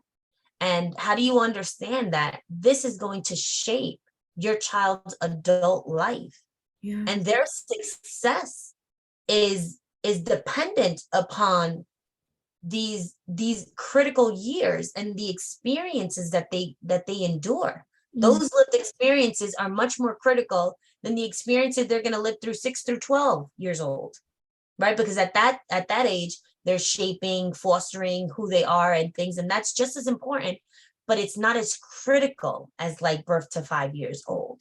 And how do you understand that this is going to shape your child's adult life, yeah. and their success is dependent upon these critical years and the experiences that they endure. Mm, Those lived experiences are much more critical than the experiences they're going to live through 6 through 12 years old, right? Because at that age, they're shaping, fostering who they are and things, and that's just as important, but it's not as critical as like birth to 5 years old,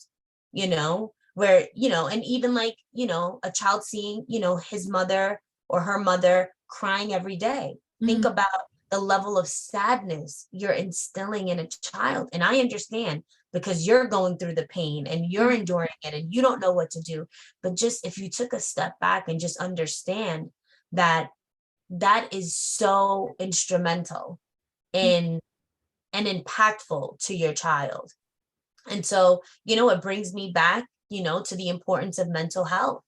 you know where, and even like, a child seeing, his mother or her mother crying every day. Think about the level of sadness you're instilling in a child. And I understand, because you're going through the pain and you're enduring it and you don't know what to do. But just if you took a step back and just understand that that is so instrumental in and impactful to your child. And so, it brings me back, to the importance of mental health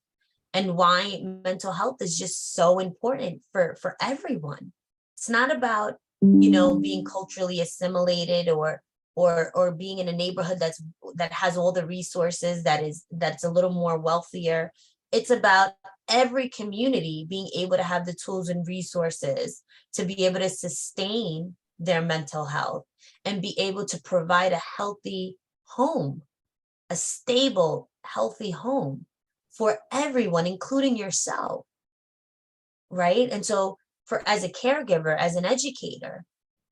and why mental health is just so important for everyone. It's not about, being culturally assimilated or being in a neighborhood that has all the resources, that's a little more wealthier. It's about every community being able to have the tools and resources to be able to sustain their mental health and be able to provide a healthy home, a stable, healthy home for everyone, including yourself, right? And so as a caregiver, as an educator,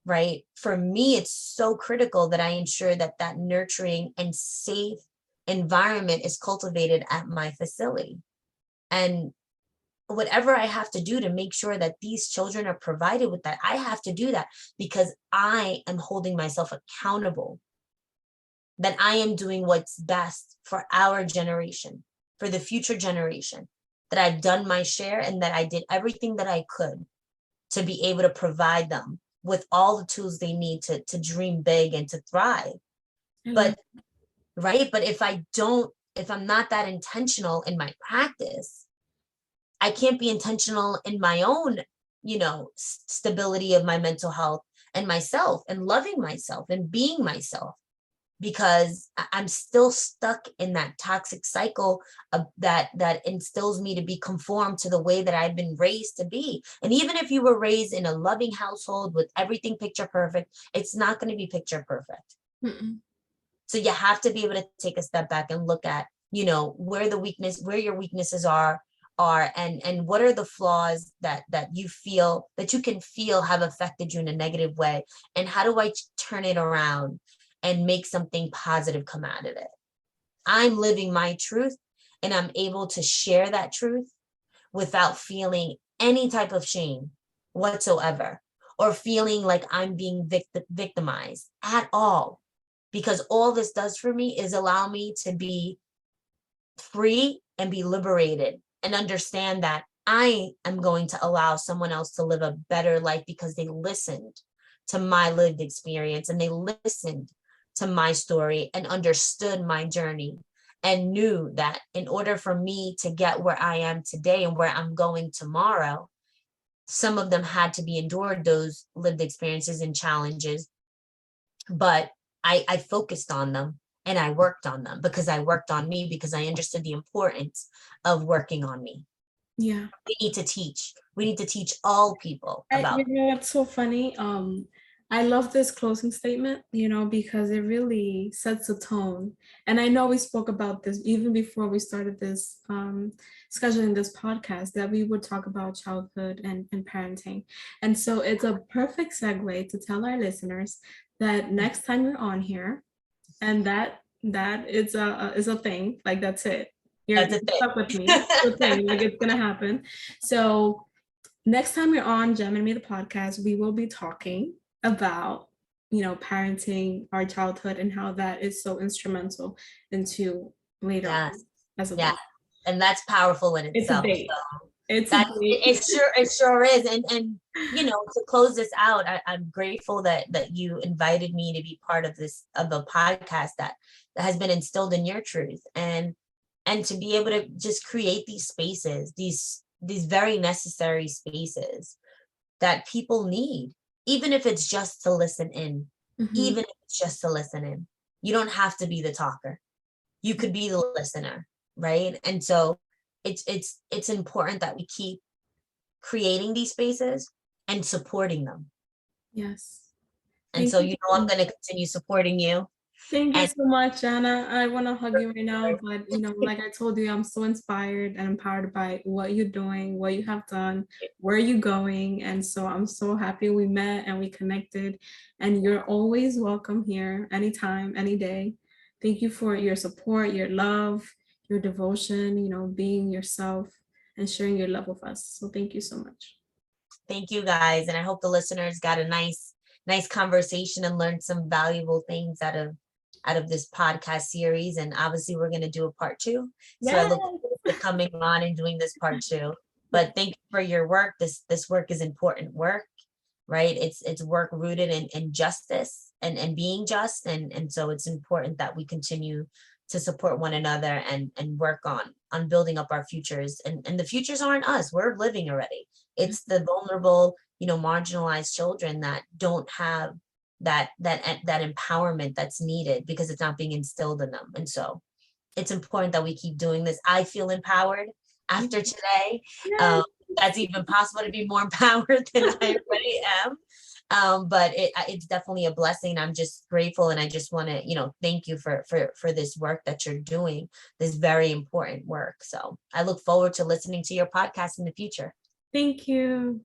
right, for me, it's so critical that I ensure that that nurturing and safe environment is cultivated at my facility. And whatever I have to do to make sure that these children are provided with that, I have to do that because I am holding myself accountable, that I am doing what's best for our generation, for the future generation, that I've done my share and that I did everything that I could to be able to provide them with all the tools they need to dream big and to thrive. But right, but if I'm not that intentional in my practice, I can't be intentional in my own, stability of my mental health and myself and loving myself and being myself, because I'm still stuck in that toxic cycle of that instills me to be conformed to the way that I've been raised to be. And even if you were raised in a loving household with everything picture perfect, it's not going to be picture perfect. So you have to be able to take a step back and look at, where your weaknesses are, and what are the flaws that you can feel have affected you in a negative way, and how do I turn it around and make something positive come out of it. I'm living my truth, and I'm able to share that truth without feeling any type of shame whatsoever, or feeling like I'm being victimized at all. Because all this does for me is allow me to be free and be liberated and understand that I am going to allow someone else to live a better life because they listened to my lived experience and they listened to my story and understood my journey and knew that in order for me to get where I am today and where I'm going tomorrow, some of them had to be endured those lived experiences and challenges, but I focused on them and I worked on them because I worked on me, because I understood the importance of working on me. Yeah. We need to teach all people about. It's so funny. I love this closing statement, because it really sets a tone. And I know we spoke about this even before we started this, scheduling this podcast, that we would talk about childhood and parenting. And so it's a perfect segue to tell our listeners that next time you're on here, and that is a thing, like that's it. You're stuck with me. It's a thing, like it's gonna happen. So next time you're on Gem and Me the podcast, we will be talking about, parenting our childhood and how that is so instrumental into later on as a life. And that's powerful in itself. It sure is. And to close this out, I'm grateful that you invited me to be part of a podcast that has been instilled in your truth, and to be able to just create these spaces, these very necessary spaces that people need, even if it's just to listen in. Even if it's just to listen in. You don't have to be the talker. You could be the listener, right? And so it's important that we keep creating these spaces and supporting them. Yes. And so I'm going to continue supporting you. Thank you so much, Janna. I want to hug you right now, but like I told you, I'm so inspired and empowered by what you're doing, what you have done, where you're going. And so I'm so happy we met and we connected, and you're always welcome here anytime, any day. Thank you for your support, your love, your devotion, being yourself and sharing your love with us. So thank you so much. Thank you guys. And I hope the listeners got a nice conversation and learned some valuable things out of this podcast series. And obviously we're going to do a part 2. So I look forward to coming on and doing this part 2. But thank you for your work. This work is important work, right? It's work rooted in justice and being just. And so it's important that we continue to support one another and work on building up our futures. And the futures aren't us. We're living already. It's the vulnerable, marginalized children that don't have that empowerment that's needed because it's not being instilled in them. And so it's important that we keep doing this. I feel empowered after today. That's even possible to be more empowered than I already am. But it's definitely a blessing. I'm just grateful, and I just want to, thank you for this work that you're doing, this very important work. So I look forward to listening to your podcast in the future. Thank you.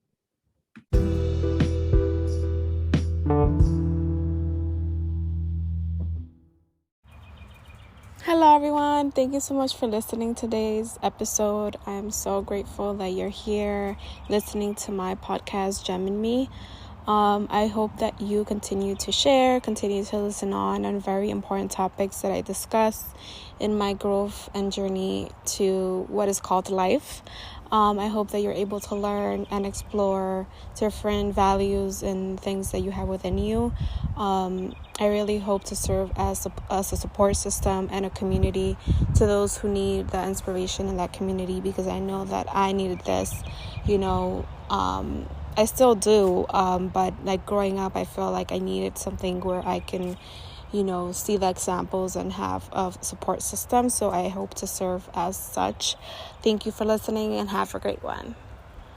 Hello everyone, thank you so much for listening to today's episode. I am so grateful that you're here listening to my podcast, Gem and Me. I hope that you continue to share, continue to listen on very important topics that I discuss in my growth and journey to what is called life. I hope that you're able to learn and explore different values and things that you have within you. I really hope to serve as a support system and a community to those who need that inspiration in that community, because I know that I needed this, I still do, but like growing up, I felt like I needed something where I can, see the examples and have a support system. So I hope to serve as such. Thank you for listening and have a great one.